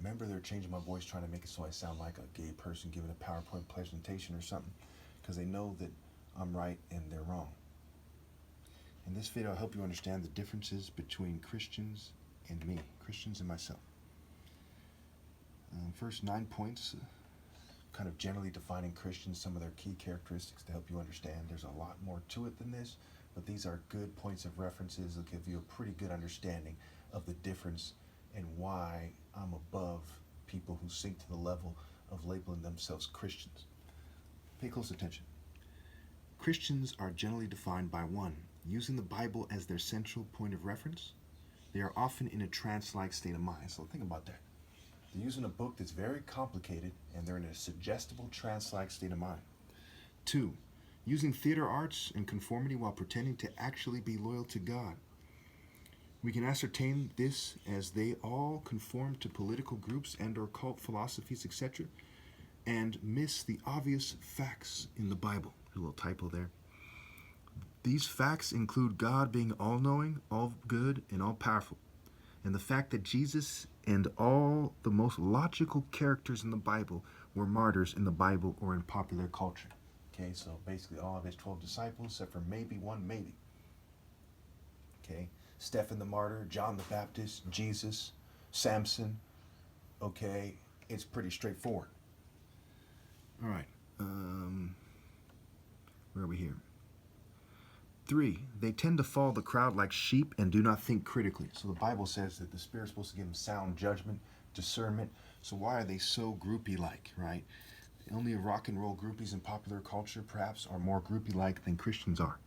Remember, they're changing my voice, trying to make it so I sound like a gay person giving a PowerPoint presentation or something, because they know that I'm right and they're wrong. In this video, I'll help you understand the differences between Christians and me, Christians and myself. First, 9 points, kind of generally defining Christians, some of their key characteristics to help you understand. There's a lot more to it than this, but these are good points of references that give you a pretty good understanding of the difference and why I'm above people who sink to the level of labeling themselves Christians. Pay close attention. Christians are generally defined by 1, using the Bible as their central point of reference. They are often in a trance-like state of mind. So think about that. They're using a book that's very complicated and they're in a suggestible trance-like state of mind. 2, using theater arts and conformity while pretending to actually be loyal to God. We can ascertain this as they all conform to political groups and or cult philosophies, etc., and miss the obvious facts in the Bible. A little typo there. These facts include God being all-knowing, all-good, and all-powerful, and the fact that Jesus and all the most logical characters in the Bible were martyrs in the Bible or in popular culture. Okay, so basically all of his 12 disciples, except for maybe one, maybe. Okay, Stephen the martyr, John the Baptist, Jesus, Samson. Okay, it's pretty straightforward. All right, where are we here? 3, they tend to follow the crowd like sheep and do not think critically. So the Bible says that the Spirit's supposed to give them sound judgment, discernment. So why are they so groupie-like, right? Only rock and roll groupies in popular culture, perhaps, are more groupie-like than Christians are.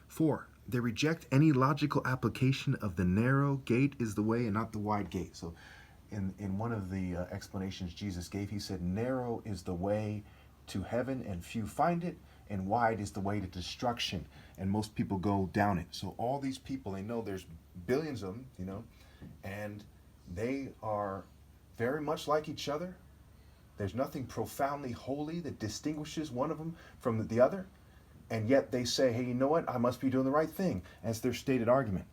4, they reject any logical application of the narrow gate is the way and not the wide gate. So in one of the explanations Jesus gave, he said, narrow is the way to heaven and few find it, and wide is the way to destruction, and most people go down it. So all these people, they know there's billions of them, and they are very much like each other. There's nothing profoundly holy that distinguishes one of them from the other, and yet they say, hey, you know what, I must be doing the right thing, as their stated argument.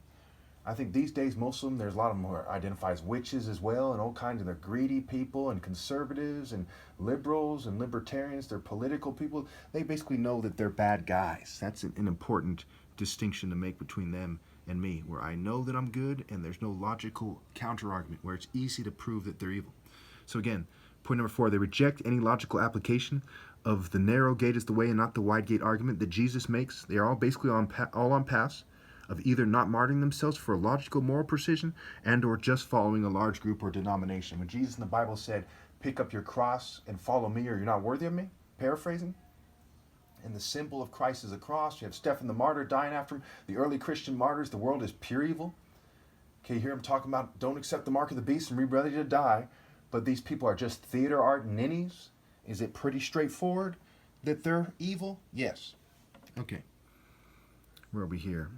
I think these days, most of them, there's a lot of them who identify as witches as well, and all kinds of, they're greedy people, and conservatives, and liberals, and libertarians, they're political people. They basically know that they're bad guys. That's an important distinction to make between them and me, where I know that I'm good, and there's no logical counter-argument, where it's easy to prove that they're evil. So again, point number 4, they reject any logical application of the narrow gate is the way and not the wide gate argument that Jesus makes. They are all basically all on paths of either not martyring themselves for logical moral precision and or just following a large group or denomination. When Jesus in the Bible said, pick up your cross and follow me or you're not worthy of me, paraphrasing, and the symbol of Christ is a cross. You have Stephen the martyr dying after him. The early Christian martyrs, the world is pure evil. Okay, you hear him talking about don't accept the mark of the beast and be ready to die, but these people are just theater art ninnies. Is it pretty straightforward that they're evil? Yes. Okay, where are we here?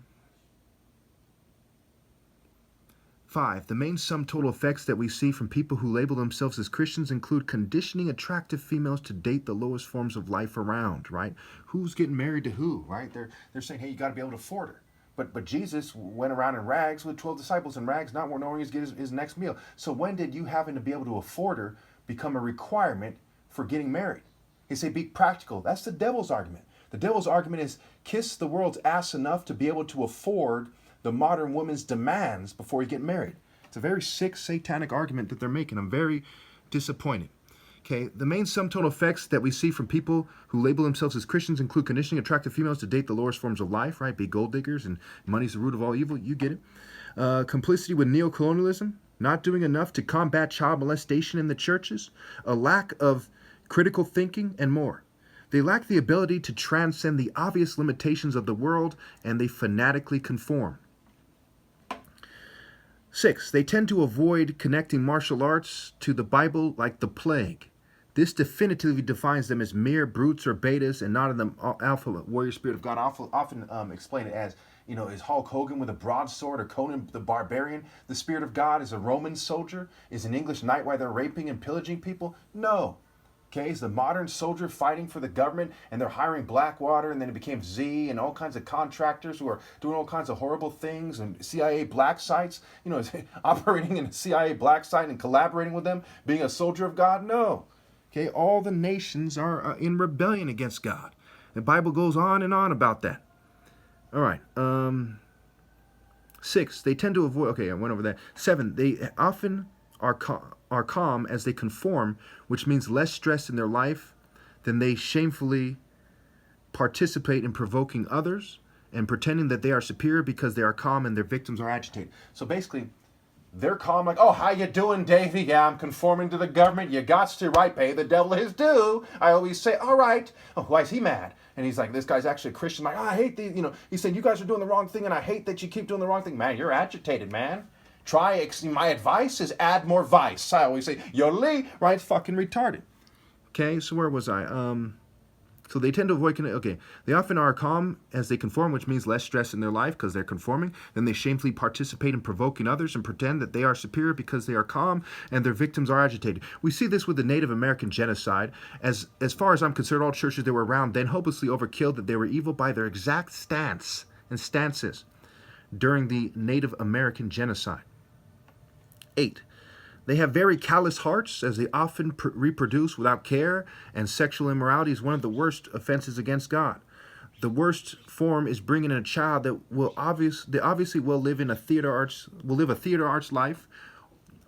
5, the main sum total effects that we see from people who label themselves as Christians include conditioning attractive females to date the lowest forms of life around, right? Who's getting married to who, right? They're saying, hey, you got to be able to afford her. But Jesus went around in rags with 12 disciples in rags, not knowing he's getting his next meal. So when did you having to be able to afford her become a requirement for getting married? He say, be practical. That's the devil's argument. The devil's argument is kiss the world's ass enough to be able to afford the modern woman's demands before you get married. It's a very sick, satanic argument that they're making. I'm very disappointed. Okay, the main sum total effects that we see from people who label themselves as Christians include conditioning attractive females to date the lowest forms of life, right? Be gold diggers and money's the root of all evil. You get it. Complicity with neocolonialism, not doing enough to combat child molestation in the churches, a lack of critical thinking, and more. They lack the ability to transcend the obvious limitations of the world, and they fanatically conform. 6, they tend to avoid connecting martial arts to the Bible like the plague. This definitively defines them as mere brutes or betas and not in the alpha warrior spirit of God. I often explain it as, is Hulk Hogan with a broadsword or Conan the Barbarian the spirit of God? Is a Roman soldier? Is an English knight while they're raping and pillaging people? No. Okay, is the modern soldier fighting for the government, and they're hiring Blackwater, and then it became Z and all kinds of contractors who are doing all kinds of horrible things, and CIA black sites, operating in a CIA black site and collaborating with them, being a soldier of God? No. Okay, all the nations are in rebellion against God. The Bible goes on and on about that. All right. 6, they tend to avoid, okay, I went over that. 7, they often are calm as they conform, which means less stress in their life. Then they shamefully participate in provoking others and pretending that they are superior because they are calm and their victims are agitated. So basically, they're calm, like, oh, how you doing, Davy? Yeah, I'm conforming to the government. You gots to, right? Pay the devil his due. I always say, all right. Oh, why is he mad? And he's like, this guy's actually a Christian. Like, oh, I hate these, he said, you guys are doing the wrong thing, and I hate that you keep doing the wrong thing. Man, you're agitated, man. My advice is add more vice. I always say, Yoli, right? Fucking retarded. Okay, so where was I? So they tend to avoid, okay, they often are calm as they conform, which means less stress in their life because they're conforming. Then they shamefully participate in provoking others and pretend that they are superior because they are calm and their victims are agitated. We see this with the Native American genocide. As far as I'm concerned, all churches that were around then hopelessly overkilled that they were evil by their exact stance and stances during the Native American genocide. 8. They have very callous hearts as they often reproduce without care, and sexual immorality is one of the worst offenses against God. The worst form is bringing in a child that obviously will live a theater arts life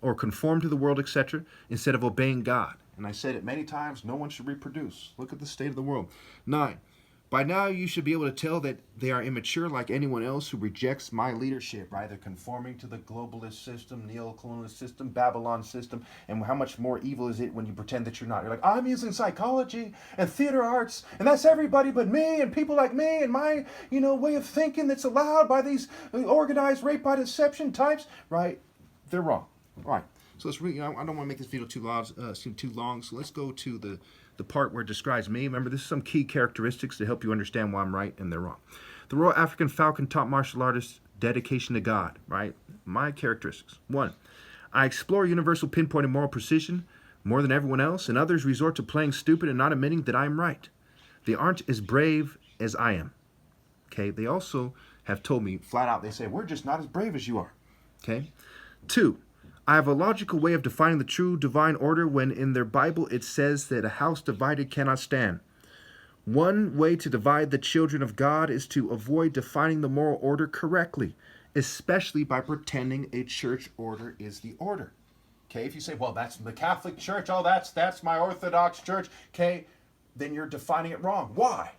or conform to the world, etc., instead of obeying God. And I said it many times, no one should reproduce. Look at the state of the world. 9. By now, you should be able to tell that they are immature like anyone else who rejects my leadership, right? They're conforming to the globalist system, neo-colonialist system, Babylon system, and how much more evil is it when you pretend that you're not? You're like, I'm using psychology and theater arts, and that's everybody but me and people like me and my, way of thinking that's allowed by these organized rape by deception types, right? They're wrong. All right. So let's I don't want to make this video too long, so let's go to the part where it describes me. Remember, this is some key characteristics to help you understand why I'm right and they're wrong. The Royal African Falcon top martial artist, dedication to God, right? My characteristics. 1, I explore universal pinpoint and moral precision more than everyone else, and others resort to playing stupid and not admitting that I am right. They aren't as brave as I am. Okay, they also have told me flat out, they say, we're just not as brave as you are. Okay. 2, I have a logical way of defining the true divine order when in their Bible it says that a house divided cannot stand. One way to divide the children of God is to avoid defining the moral order correctly, especially by pretending a church order is the order. Okay, if you say, well, that's the Catholic Church, oh, that's my Orthodox Church, okay, then you're defining it wrong. Why?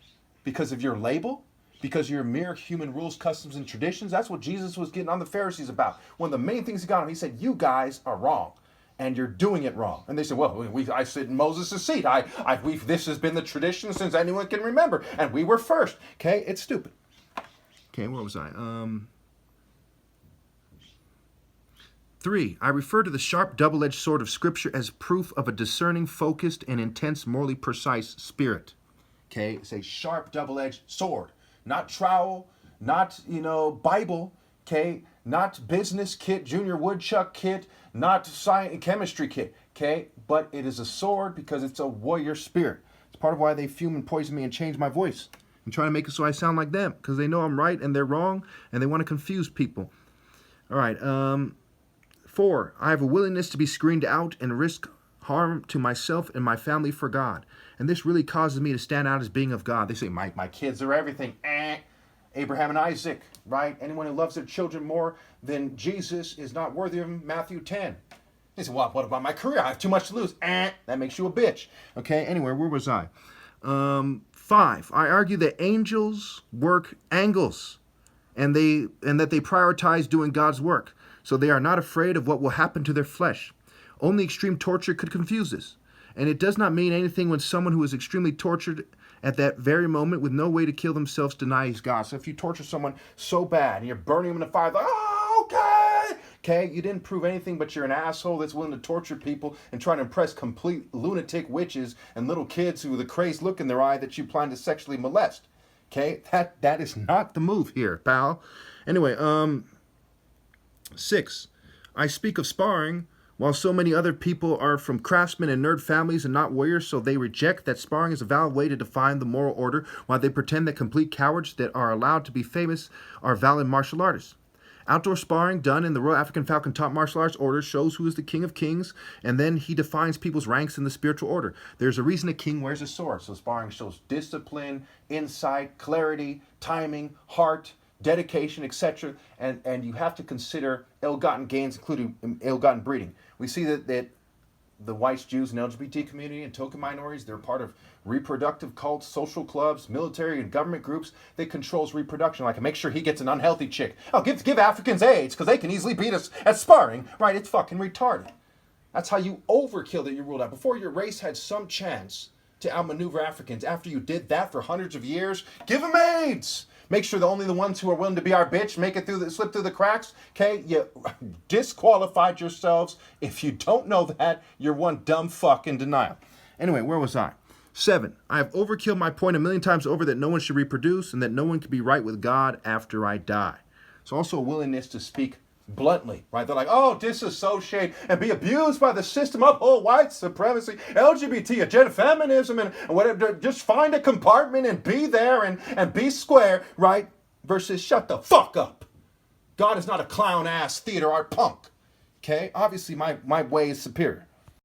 Because of your label? Because you're mere human rules, customs, and traditions? That's what Jesus was getting on the Pharisees about. One of the main things he got on, he said, you guys are wrong, and you're doing it wrong. And they said, well, I sit in Moses' seat. This has been the tradition since anyone can remember, and we were first. Okay, it's stupid. Okay, where was I? 3, I refer to the sharp double-edged sword of Scripture as proof of a discerning, focused, and intense, morally precise spirit. Okay, it's a sharp double-edged sword. Not trowel, not, Bible, okay? Not business kit, junior woodchuck kit, not science, chemistry kit, okay? But it is a sword because it's a warrior spirit. It's part of why they fume and poison me and change my voice and try to make it so I sound like them because they know I'm right and they're wrong and they want to confuse people. All right, 4, I have a willingness to be screened out and risk harm to myself and my family for God. And this really causes me to stand out as being of God. They say, my kids are everything. Abraham and Isaac, right? Anyone who loves their children more than Jesus is not worthy of him. Matthew 10. They say, well, what about my career? I have too much to lose. That makes you a bitch. Okay, anyway, where was I? 5, I argue that angels work angles and that they prioritize doing God's work. So they are not afraid of what will happen to their flesh. Only extreme torture could confuse this. And it does not mean anything when someone who is extremely tortured at that very moment with no way to kill themselves denies God. So if you torture someone so bad and you're burning them in the fire, like, oh, okay, you didn't prove anything, but you're an asshole that's willing to torture people and try to impress complete lunatic witches and little kids who with a crazed look in their eye that you plan to sexually molest. Okay, that is not the move here, pal. Anyway, 6, I speak of sparring While so many other people are from craftsmen and nerd families and not warriors, so they reject that sparring is a valid way to define the moral order, while they pretend that complete cowards that are allowed to be famous are valid martial artists. Outdoor sparring done in the Royal African Falcon Top Martial Arts Order shows who is the king of kings, and then he defines people's ranks in the spiritual order. There's a reason a king wears a sword. So sparring shows discipline, insight, clarity, timing, heart, dedication, etc. And you have to consider ill-gotten gains, including ill-gotten breeding. We see that the whites, Jews, and LGBT community and token minorities, they're part of reproductive cults, social clubs, military and government groups that controls reproduction. Like, make sure he gets an unhealthy chick. Oh, give Africans AIDS because they can easily beat us at sparring. Right, it's fucking retarded. That's how you overkill that you ruled out. Before your race had some chance to outmaneuver Africans, after you did that for hundreds of years, give them AIDS. Make sure that only the ones who are willing to be our bitch make it slip through the cracks. Okay, you disqualified yourselves. If you don't know that, you're one dumb fuck in denial. Anyway, where was I? 7, I have overkilled my point a million times over that no one should reproduce and that no one can be right with God after I die. So also a willingness to speak bluntly, right? They're like, oh, disassociate and be abused by the system, uphold white supremacy, LGBT, agenda, feminism, and whatever. Just find a compartment and be there and be square, right? Versus shut the fuck up. God is not a clown ass theater art punk. Okay? Obviously my way is superior.